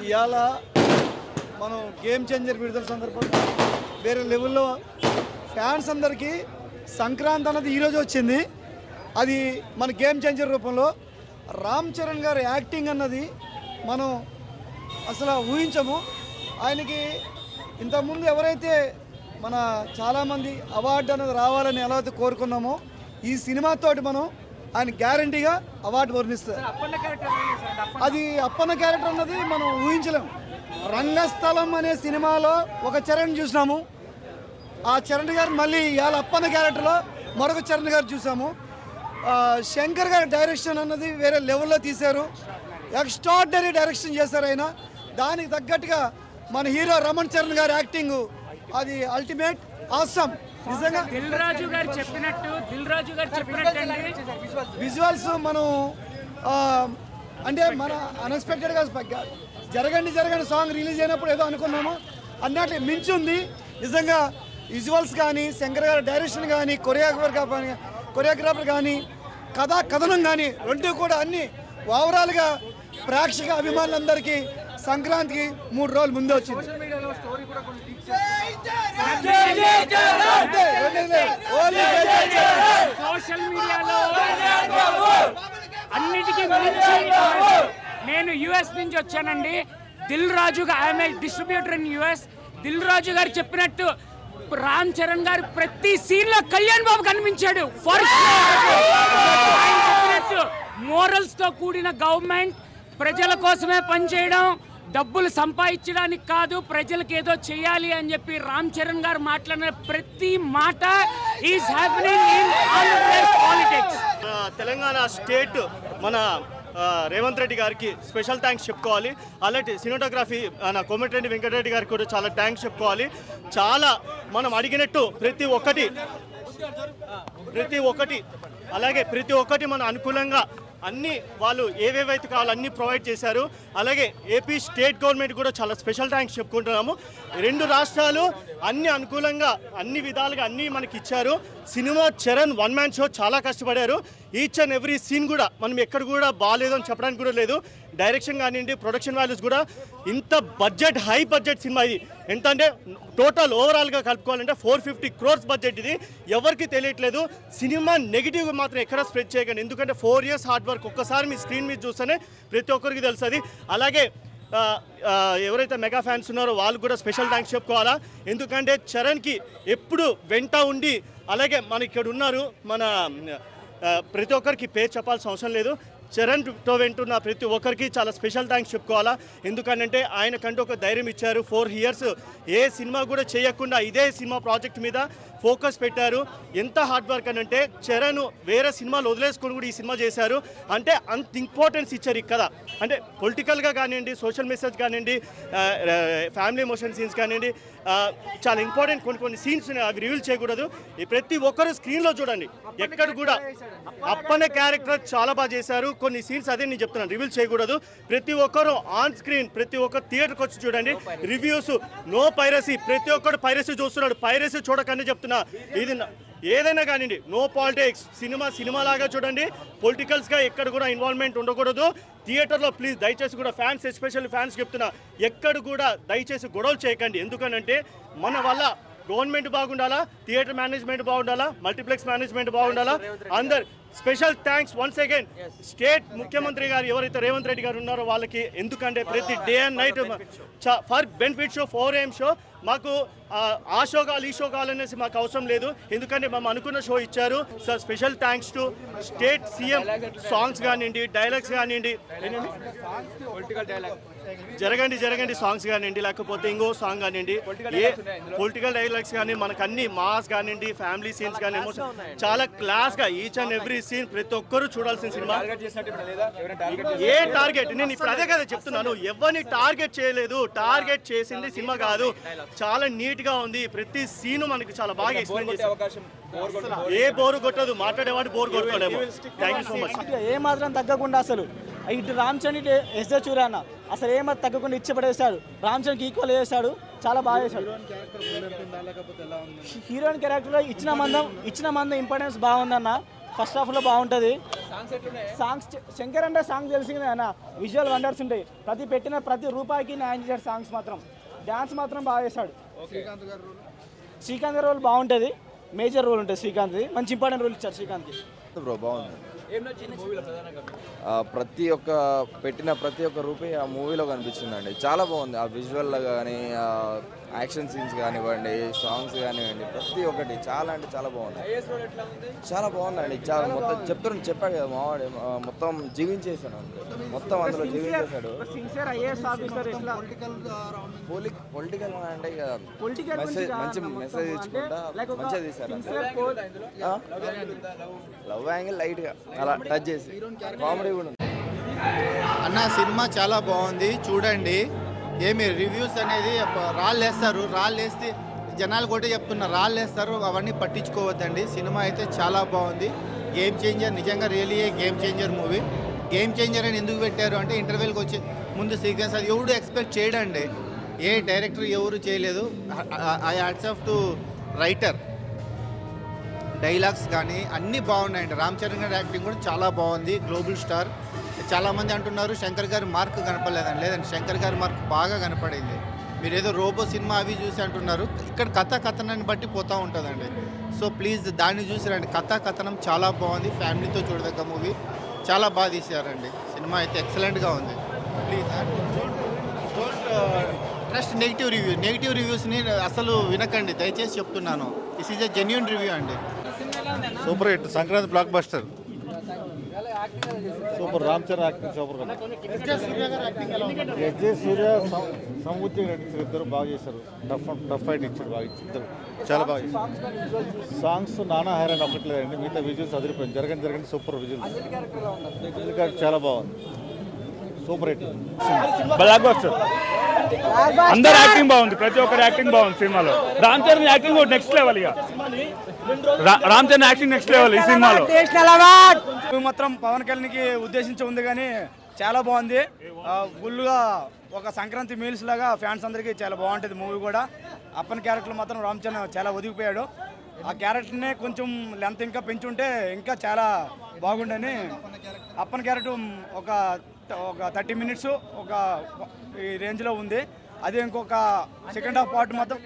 ఇవాళ మనం game changer విడుదల సందర్భంగా వేరే లెవెల్లో ఫ్యాన్స్ అందరికీ సంక్రాంతి అన్నది ఈరోజు వచ్చింది. అది మన గేమ్ చేంజర్ రూపంలో రామ్ చరణ్ గారి యాక్టింగ్ అన్నది మనం అసలు ఊహించము. ఆయనకి ఇంతకుముందు ఎవరైతే మన చాలామంది అవార్డు అనేది రావాలని ఎలా అయితే కోరుకున్నామో ఈ సినిమాతోటి మనం ఆయన గ్యారంటీగా అవార్డు వర్ణిస్తారు. అది అప్పన్న క్యారెక్టర్ అన్నది మనం ఊహించలేము. రంగస్థలం అనే సినిమాలో ఒక చరణ్ చూసినాము, ఆ చరణ్ గారు మళ్ళీ ఇవాళ అప్పన్న క్యారెక్టర్లో మరొక చరణ్ గారు చూసాము. శంకర్ గారి డైరెక్షన్ అన్నది వేరే లెవెల్లో తీశారు, ఎక్స్ట్రాడినరీ డైరెక్షన్ చేశారు ఆయన. దానికి తగ్గట్టుగా మన హీరో రమణ్ చరణ్ గారి యాక్టింగ్ అది అల్టిమేట్ ఆసమ్. నిజంగా దిల్ రాజు గారు చెప్పినట్టు విజువల్స్ మనం అంటే మన అన్ఎక్స్పెక్టెడ్గా జరగండి సాంగ్ రిలీజ్ అయినప్పుడు ఏదో అనుకున్నాము అన్నట్లు మించి ఉంది. నిజంగా విజువల్స్ కానీ శంకర్ గారి డైరెక్షన్ కానీ కొరియోగ్రాఫర్ కానీ కథనం కానీ రెండు కూడా అన్ని ఓవరాల్గా ప్రేక్షక అభిమానులందరికీ సంక్రాంతికి 3 రోజులు ముందే వచ్చింది. సోషల్ మీడియాలో అన్నిటికీ మించి నేను యుఎస్ నుంచి వచ్చానండి. Dil Raju I'm a distributor in US. Dil Raju గారు చెప్పినట్టు రామ్ చరణ్ గారు ప్రతి సీన్ లో కళ్యాణ్ బాబు కనిపించాడు. ఆయన చెప్పినట్టు మోరల్స్ తో కూడిన గవర్నమెంట్, ప్రజల కోసమే పనిచేయడం, డబ్బులు సంపాదించడానికి కాదు, ప్రజలకు ఏదో చేయాలి అని చెప్పి రామ్ చరణ్ గారు మాట్లాడిన ప్రతి మాట is happening in Andhra Pradesh politics. Telangana state మన రేవంత్ రెడ్డి గారికి స్పెషల్ థ్యాంక్స్ చెప్పుకోవాలి. అలాంటి సినిమాటోగ్రఫీ కోమటిరెడ్డి వెంకటరెడ్డి గారికి కూడా చాలా థ్యాంక్స్ చెప్పుకోవాలి. చాలా మనం అడిగినట్టు ప్రతి ఒక్కటి అలాగే ప్రతి ఒక్కటి మన అనుకూలంగా అన్నీ వాళ్ళు ఏవేవైతే కావాలో అన్నీ ప్రొవైడ్ చేశారు. అలాగే ఏపీ స్టేట్ గవర్నమెంట్ కూడా చాలా స్పెషల్ థ్యాంక్స్ చెప్పుకుంటున్నాము. 2 రాష్ట్రాలు అన్ని అనుకూలంగా అన్ని విధాలుగా అన్నీ మనకి ఇచ్చారు. సినిమా చరణ్ 1 మ్యాన్ షో చాలా కష్టపడారు. ఈచ్ అండ్ ఎవ్రీ సీన్ కూడా మనం ఎక్కడ కూడా బాగాలేదు అని చెప్పడానికి కూడా లేదు. డైరెక్షన్ కానివ్వండి, ప్రొడక్షన్ వాల్యూస్ కూడా ఇంత బడ్జెట్ హై బడ్జెట్ సినిమా ఇది. ఎంత అంటే టోటల్ ఓవరాల్గా కలుపుకోవాలంటే 450 crores బడ్జెట్ ఇది. ఎవరికి తెలియట్లేదు. సినిమా నెగిటివ్ మాత్రం ఎక్కడ స్ప్రెడ్ చేయకండి, ఎందుకంటే 4 years హార్డ్ వర్క్ ఒక్కసారి మీ స్క్రీన్ మీద చూస్తేనే ప్రతి ఒక్కరికి తెలుస్తుంది. అలాగే ఎవరైతే మెగా ఫ్యాన్స్ ఉన్నారో వాళ్ళు కూడా స్పెషల్ థ్యాంక్స్ చెప్పుకోవాలా. ఎందుకంటే చరణ్కి ఎప్పుడు వెంట ఉండి, అలాగే మన ఇక్కడ ఉన్నారు మన ప్రతి ఒక్కరికి పేరు చెప్పాల్సిన అవసరం లేదు. చరణ్తో వెంటున్న ప్రతి ఒక్కరికి చాలా స్పెషల్ థ్యాంక్స్ చెప్పుకోవాలా. ఎందుకంటే ఆయనకంటూ ఒక ధైర్యం ఇచ్చారు. 4 years ఏ సినిమా కూడా చేయకుండా ఇదే సినిమా ప్రాజెక్ట్ మీద ఫోకస్ పెట్టారు. ఎంత హార్డ్ వర్క్ అని అంటే చరణ్ వేరే సినిమాలు వదిలేసుకొని కూడా ఈ సినిమా చేశారు. అంటే అంత ఇంపార్టెన్స్ ఇచ్చారు ఇక్కడ. అంటే పొలిటికల్గా కానివ్వండి, సోషల్ మెసేజ్ కానివ్వండి, ఫ్యామిలీ ఎమోషన్ సీన్స్ కానివ్వండి, చాలా ఇంపార్టెంట్ కొన్ని సీన్స్ అవి రివీల్ చేయకూడదు. ప్రతి ఒక్కరు స్క్రీన్లో చూడండి. ఎక్కడ కూడా అప్పన్న క్యారెక్టర్ చాలా బాగా చేశారు. కొన్ని సీన్స్ అదే నేను చెప్తున్నాను, రివీల్ చేయకూడదు. ప్రతి ఒక్కరు ఆన్ స్క్రీన్, ప్రతి ఒక్కరు థియేటర్కి వచ్చి చూడండి. రివ్యూస్ నో పైరసీ, ప్రతి ఒక్కరు పైరసీ చూస్తున్నాడు. పైరసీ చూడకనే చెప్తున్నా. ఇది ఏదైనా కానివ్వండి, నో పాలిటిక్స్. సినిమా లాగా చూడండి. పొలిటికల్స్గా ఎక్కడ కూడా ఇన్వాల్వ్మెంట్ ఉండకూడదు. థియేటర్లో ప్లీజ్ దయచేసి కూడా ఫ్యాన్స్, ఎస్పెషల్లీ ఫ్యాన్స్ చెప్తున్నా, ఎక్కడ కూడా దయచేసి గొడవలు చేయకండి. ఎందుకనంటే మన వల్ల గవర్నమెంట్ బాగుండాలా, థియేటర్ మేనేజ్మెంట్ బాగుండాలా, మల్టీప్లెక్స్ మేనేజ్మెంట్ బాగుండాలా. అందరు special thanks once again state ముఖ్యమంత్రి గారు ఎవరైతే రేవంత్ రెడ్డి గారు ఉన్నారో వాళ్ళకి. ఎందుకంటే ప్రతి day and night for benefit show 4 AM show మాకు ఆ షో కావాలి ఈ షో కావాలనేసి మాకు అవసరం లేదు, ఎందుకంటే మేము అనుకున్న షో ఇచ్చారు. So special thanks to state CM. Songs కానివ్వండి, డైలాగ్స్ కానివ్వండి, జరగండి సాంగ్స్ కానివ్వండి, లేకపోతే ఇంకో సాంగ్ కానివ్వండి, ఏ పొలిటికల్ డైలాగ్స్ కానీ మనకు అన్ని మాస్ కానివ్వండి, ఫ్యామిలీ సీన్స్ కానీ ఎమోషన్ చాలా క్లాస్గా ఈచ్ అండ్ ఎవ్రీ సీన్ ప్రతి ఒక్కరూ చూడాల్సిన సినిమా. ఏ టార్గెట్, నేను ఇప్పుడు అదే కదా చెప్తున్నాను, ఎవరిని టార్గెట్ చేయలేదు, టార్గెట్ చేసింది సినిమా కాదు. చాలా నీట్గా ఉంది, ప్రతి సీను మనకి చాలా బాగా ఎక్స్ప్లెయిన్ చేసి ఏ బోరు కొట్టదు, మాట్లాడేవాడు బోరు కొట్టుకోలేము. Thank you so much. ఏ మాత్రం తగ్గకుండా అసలు ఇటు రామ్ చరణ్ ఇటు ఎస్ఏ సూర్య అన్న అసలు ఏమాత్రం తగ్గకుండా ఇచ్చిపడేశాడు. రామ్ చరణ్కి ఈక్వల్ చేశాడు, చాలా బాగా చేశాడు. హీరోయిన్ క్యారెక్టర్లో ఇచ్చిన మందం ఇంపార్టెన్స్ బాగుందన్న. ఫస్ట్ హాఫ్లో బాగుంటుంది. సాంగ్స్ శంకర్ అంటే సాంగ్స్ తెలిసిందే అన్న, విజువల్ వండర్స్ ఉంటాయి. ప్రతి రూపాయికి న్యాయం చేశాడు. సాంగ్స్ మాత్రం, డ్యాన్స్ మాత్రం బాగా చేశాడు. శ్రీకాంత్ గారి రోల్ బాగుంటుంది, మేజర్ రోల్ ఉంటుంది శ్రీకాంత్ది. మంచి ఇంపార్టెంట్ రోల్ ఇచ్చారు శ్రీకాంత్కి. బ్రో బాగుంది. ప్రతి ఒక్క రూపాయి ఆ మూవీలో కనిపించిందండి. చాలా బాగుంది. ఆ విజువల్ కానీ, యాక్షన్ సీన్స్ కానివ్వండి, సాంగ్స్ కానివ్వండి, ప్రతి ఒక్కటి చాలా అంటే చాలా బాగుంది. చాలా బాగుందండి. చాలా మొత్తం చెప్పాడు కదా మావాడు, మొత్తం జీవించేసాడు అంతే. మొత్తం అందులో జీవించేశాడు. పొలిటికల్ అంటే మంచి మెసేజ్ ఇచ్చుకుంటా మంచిగా తీశారు. లవ్ యాంగిల్ లైట్గా అలా టచ్ చేసి కామెడీ కూడా ఉంది. అన్న సినిమా చాలా బాగుంది, చూడండి. ఏమి రివ్యూస్ అనేది రాళ్ళేస్తే జనాలు కూడా చెప్తున్నారు, రాళ్ళేస్తారు, అవన్నీ పట్టించుకోవద్దండి. సినిమా అయితే చాలా బాగుంది. గేమ్ చేంజర్, నిజంగా really game changer movie. Game changer అని ఎందుకు పెట్టారు అంటే ఇంటర్వెల్కి వచ్చి ముందు సీక్వెన్స్ అది ఎవడు ఎక్స్పెక్ట్ చేయడండి. ఏ డైరెక్టర్ ఎవరు చేయలేదు. I hats off to writer. Dialogues కానీ అన్నీ బాగున్నాయండి. రామ్ చరణ్ గారి యాక్టింగ్ కూడా చాలా బాగుంది. Global star. చాలామంది అంటున్నారు శంకర్ గారి మార్క్ కనపడలేదని. లేదండి, శంకర్ గారి మార్క్ బాగా కనపడింది. మీరు ఏదో రోబో సినిమా అవి చూసి అంటున్నారు, ఇక్కడ కథనాన్ని బట్టి పోతూ ఉంటుందండి. సో ప్లీజ్ దాన్ని చూసి రండి. కథనం చాలా బాగుంది. ఫ్యామిలీతో చూడదగ్గ మూవీ, చాలా బాగా తీసారండి. సినిమా అయితే ఎక్సలెంట్గా ఉంది. ప్లీజ్ డోంట్ ట్రస్ట్ నెగిటివ్ రివ్యూస్ని అసలు వినకండి, దయచేసి చెప్తున్నాను. This is a genuine review అండి. Super hit, Sankranti blockbuster. Super. Ram Charan acting super. SJ Surya సమృద్ధి నటించారు, ఇద్దరు బాగా చేశారు. టఫ్ ఫైట్ ఇచ్చారు, బాగా ఇద్దరు చాలా బాగా చేశారు. సాంగ్స్ నానా హైరాన్ ఒకట్లేదండి, మిగతా విజువల్స్ అదిరిపోయింది. జరగండి సూపర్ విజువల్స్. చాలా బాగుంది. Super hit, blockbuster. అందరు యాక్టింగ్ బాగుంది, ప్రతి ఒక్కరు యాక్టింగ్ బాగుంది సినిమాలో. Ram Charan acting next level. ఇక Ram Charan acting next level ఈ సినిమాలో. మాత్రం పవన్ కళ్యాణ్కి ఉద్దేశించి ఉంది కానీ చాలా బాగుంది. ఫుల్గా ఒక సంక్రాంతి మీల్స్ లాగా ఫ్యాన్స్ అందరికీ చాలా బాగుంటుంది మూవీ కూడా. అప్పని క్యారెక్టర్ మాత్రం రామ్ చరణ్ చాలా ఒదిగిపోయాడు. ఆ క్యారెక్టర్నే కొంచెం లెంత్ ఇంకా పెంచుంటే ఇంకా చాలా బాగుండని. అప్పని క్యారెక్టర్ ఒక 30 minutes ఒక ఈ రేంజ్లో ఉంది. అదే ఇంకొక సెకండ్ హాఫ్ పార్ట్ మొత్తం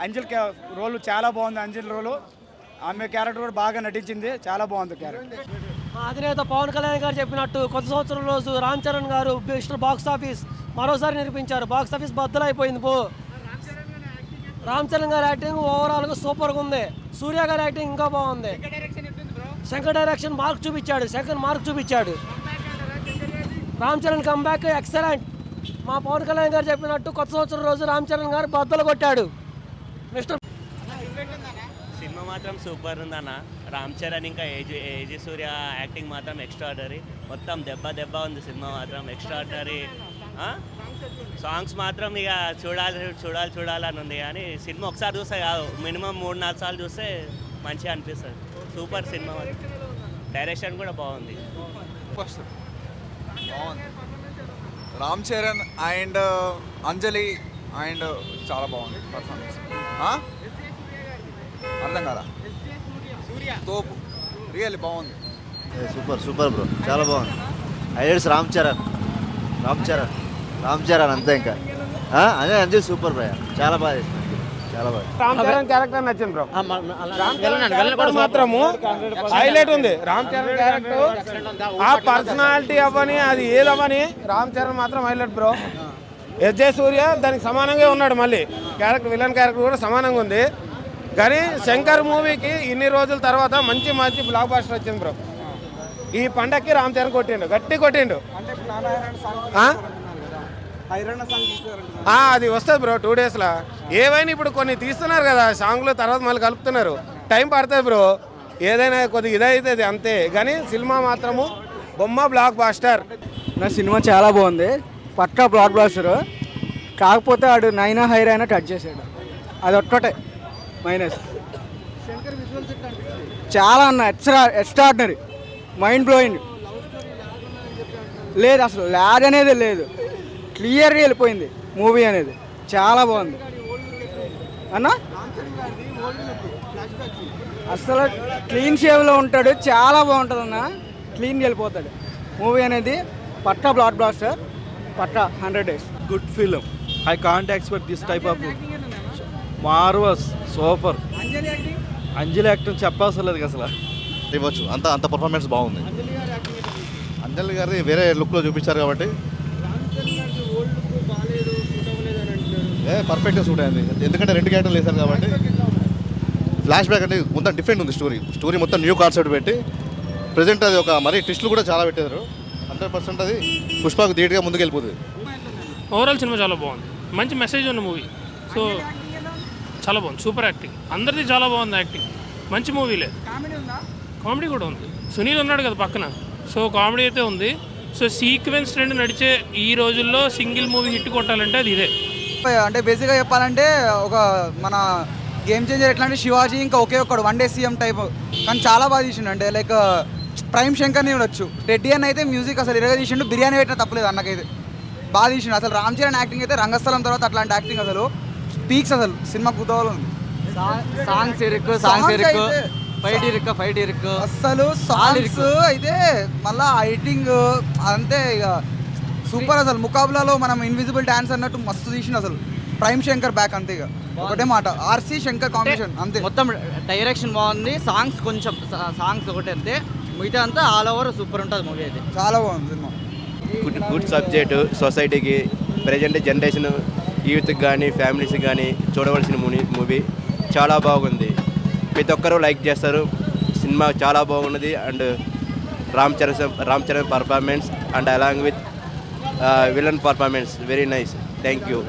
అంజల్ రోల్ చాలా బాగుంది. అంజల్ రోలు, ఆమె క్యారెక్టర్ కూడా బాగా నటించింది, చాలా బాగుంది క్యారెక్టర్. అధినేత పవన్ కళ్యాణ్ గారు చెప్పినట్టు కొత్త సంవత్సరం రోజు రామ్ చరణ్ గారు మిస్టర్ బాక్స్ ఆఫీస్ మరోసారి నిరూపించారు. బాక్స్ ఆఫీస్ బద్దలైపోయింది. రామ్ చరణ్ గారి యాక్టింగ్ ఓవరాల్గా సూపర్గా ఉంది. సూర్య గారి యాక్టింగ్ ఇంకా బాగుంది. శంకర్ డైరెక్షన్ మార్క్ చూపించాడు. Ram Charan comeback excellent. మా పవన్ కళ్యాణ్ గారు చెప్పినట్టు కొత్త సంవత్సరం రోజు రామ్ చరణ్ గారు బద్దలు కొట్టాడు. మిస్టర్ సినిమా మాత్రం సూపర్ ఉందన్న. రామ్ చరణ్ ఇంకా ఏజీ సూర్య యాక్టింగ్ మాత్రం ఎక్స్ట్రాడనరీ. మొత్తం దెబ్బ ఉంది సినిమా మాత్రం ఎక్స్ట్రాడనరీ. సాంగ్స్ మాత్రం ఇక చూడాలని ఉంది. కానీ సినిమా ఒకసారి చూస్తే కాదు, మినిమం 3-4 సార్లు చూస్తే మంచిగా అనిపిస్తుంది. Super cinema. డైరెక్షన్ కూడా బాగుంది. Ram Charan and Anjali and చాలా బాగుంది పర్ఫార్మెన్స్. అర్థం కదా, తోపు, రియల్లీ బాగుంది. సూపర్ బ్రో, చాలా బాగుంది. హైలైట్స్ రామ్ చరణ్ అంతే. ఇంకా అదే అంజలి సూపర్ బ్రో, చాలా బాగా చేసింది. చాలా బాగా రామ్ చరణ్ క్యారెక్టర్ నచ్చింది బ్రో. రామ్ చరణ్ క్యారెక్టర్ మాత్రము హైలైట్ ఉంది. రామ్ చరణ్ క్యారెక్టర్ ఆ పర్సనాలిటీ అవ్వని అది ఏదవ్వని రామ్ చరణ్ మాత్రం హైలైట్ బ్రో. ఎస్జే సూర్య దానికి సమానంగా ఉన్నాడు. మళ్ళీ క్యారెక్టర్ విలన్ క్యారెక్టర్ కూడా సమానంగా ఉంది. కానీ శంకర్ మూవీకి ఇన్ని రోజుల తర్వాత మంచి బ్లాక్ బాస్టర్ వచ్చింది బ్రో. ఈ పండక్కి రామ్ చరణ్ కొట్టిండు, గట్టి కొట్టిండు. అది వస్తుంది బ్రో 2 daysలో. ఏవైనా ఇప్పుడు కొన్ని తీస్తున్నారు కదా సాంగ్లు, తర్వాత మళ్ళీ కలుపుతున్నారు, టైం పడుతుంది బ్రో. ఏదైనా కొద్దిగా ఇదవుతుంది అంతే. కానీ సినిమా మాత్రము బొమ్మ బ్లాక్ బాస్టర్. నా సినిమా చాలా బాగుంది, పక్కా బ్లాక్ బాస్టర్. కాకపోతే ఆడు నైనా హైర్ అయినా టచ్ చేసాడు, అది ఒక్కటే మైనస్. చాలా అన్న ఎక్స్ట్రాడినరీ, మైండ్ బ్లోయింగ్. లేదు అసలు ల్యాగ్ అనేది లేదు, క్లియర్గా వెళ్ళిపోయింది మూవీ అనేది. చాలా బాగుంది అన్న. అసలు క్లీన్ షేవ్లో ఉంటాడు, చాలా బాగుంటుంది అన్న. క్లీన్గా వెళ్ళిపోతాడు మూవీ అనేది. పక్కా బ్లాక్ బాస్టర్, పక్కా 100 days. Good film. I can't expect this type of marvellous, super. Anjali acting చెప్పాల్సిన లేదు అసలు. ఇవ్వచ్చు, అంత పర్ఫార్మెన్స్ బాగుంది. అంజలి గారి వేరే లుక్లో చూపించారు కాబట్టి పర్ఫెక్ట్గా సూట్ అయింది. ఎందుకంటే 2 క్యారెక్టర్లు వేశారు కాబట్టి. ఫ్లాష్ బ్యాక్ అంటే మొత్తం డిఫరెంట్ ఉంది. స్టోరీ మొత్తం న్యూ కాన్సెప్ట్ పెట్టి ప్రజెంట్ అది ఒక మరీ ట్విస్టులు కూడా చాలా పెట్టారు. 100% అది పుష్పకు ధీటుగా ముందుకు వెళ్ళిపోతుంది. ఓవరాల్ సినిమా చాలా బాగుంది, మంచి మెసేజ్ ఉన్న మూవీ. సో చాలా బాగుంది, సూపర్ యాక్టింగ్, అందరిది చాలా బాగుంది యాక్టింగ్. మంచి మూవీలే, కామెడీ కూడా ఉంది. సునీల్ ఉన్నాడు కదా పక్కన, సో కామెడీ అయితే ఉంది. సో సీక్వెన్స్ ట్రెండ్ నడిచే ఈ రోజుల్లో సింగిల్ మూవీ హిట్ కొట్టాలంటే అది ఇదే. అంటే బేసిక్గా చెప్పాలంటే ఒక మన గేమ్ చేంజర్ ఎట్లా అంటే శివాజీ ఇంకా ఒకే ఒక్కడు 1 day CM టైప్. కానీ చాలా బాగా తీసిండు. అంటే లైక్ ప్రైమ్ శంకర్ని చూడొచ్చు. రెడ్డి అని అయితే మ్యూజిక్ అసలు ఇరగా తీసిండు, బిర్యానీ పెట్టినా తప్పలేదు అన్నకైతే. బాగా తీసిండు అసలు. రామ్ చరణ్ యాక్టింగ్ అయితే రంగస్థలం తర్వాత అట్లాంటి యాక్టింగ్ అసలు పీక్స్. అసలు సినిమా కుదవలు ఉంది. సాంగ్స్ ఫైట్ ఇరుక్కు అసలు సాంగ్స్ అయితే మళ్ళా ఎడిటింగ్ అంతే ఇక సూపర్. అసలు ముకాబులాలో మనం ఇన్విజిబుల్ డాన్స్ అన్నట్టు మస్తు తీసిండు అసలు. ప్రైమ్ శంకర్ బ్యాక్ అంతే. ఇక ఒకటే మాట, ఆర్సీ శంకర్ కాంబినేషన్ అంతే. మొత్తం డైరెక్షన్ బాగుంది, సాంగ్స్ కొంచెం సాంగ్స్ ఒకటి అంతే, మిగతా అంతా ఆల్ ఓవర్ సూపర్ ఉంటుంది మూవీ అయితే. చాలా బాగుంది సినిమా. గుడ్ సబ్జెక్టు, సొసైటీకి ప్రజెంట్ జనరేషన్ యూత్కి కానీ ఫ్యామిలీస్కి కానీ చూడవలసిన మూవీ. చాలా బాగుంది, ప్రతి ఒక్కరూ లైక్ చేస్తారు. సినిమా చాలా బాగున్నది. And Ram Charan performance and along with villain performance very nice. Thank you.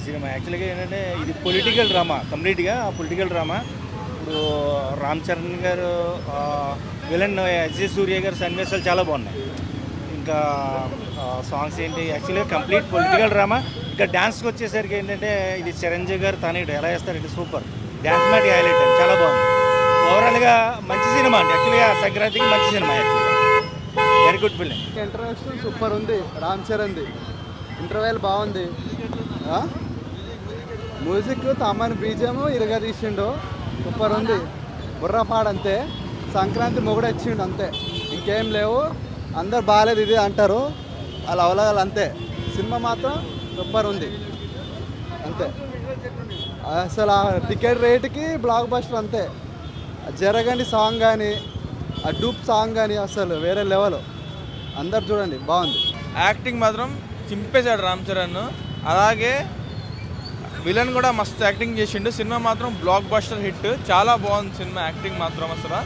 Cinema యాక్చువల్గా ఏంటంటే ఇది పొలిటికల్ డ్రామా, కంప్లీట్గా పొలిటికల్ డ్రామా. ఇప్పుడు రామ్ చరణ్ గారు విలన్ ఎస్జే సూర్య గారు సన్నివేశాలు చాలా బాగున్నాయి. ఇంకా సాంగ్స్ ఏంటి, యాక్చువల్గా కంప్లీట్ పొలిటికల్ డ్రామా. ఇంకా డ్యాన్స్కి వచ్చేసరికి ఏంటంటే ఇది చిరంజీవి గారు తనయుడు ఎలా వేస్తారంటే సూపర్. డ్యాన్స్ మ్యాట్ హైలైట్, చాలా బాగుంది. ఓవరాల్గా మంచి సినిమా అండి. యాక్చువల్గా సంక్రాంతికి మంచి సినిమా, యాక్చువల్గా very good film. International super ఉంది. రామ్ చరణ్ది ఇంటర్వెల్ బాగుంది. మ్యూజిక్ తమన్ బీజం ఇరగా తీసిండు, సూపర్ ఉంది. బుర్రపాడంతే, సంక్రాంతి మొగుడు వచ్చిండు అంతే, ఇంకేం లేవు. అందరు బాగాలేదు ఇది అంటారు, అలా అవలగాలి అంతే. సినిమా మాత్రం సూపర్ ఉంది అంతే. అసలు ఆ టికెట్ రేటుకి బ్లాక్ బస్టర్ అంతే. జరగండి సాంగ్ కానీ, ఆ డూప్ సాంగ్ కానీ అసలు వేరే లెవెల్. అందరు చూడండి, బాగుంది. యాక్టింగ్ మాత్రం చింపేశాడు రామ్ చరణ్. అలాగే విలన్ కూడా మస్తు యాక్టింగ్ చేసిండు. సినిమా మాత్రం బ్లాక్ బస్టర్ హిట్, చాలా బాగుంది సినిమా. యాక్టింగ్ మాత్రం అసలు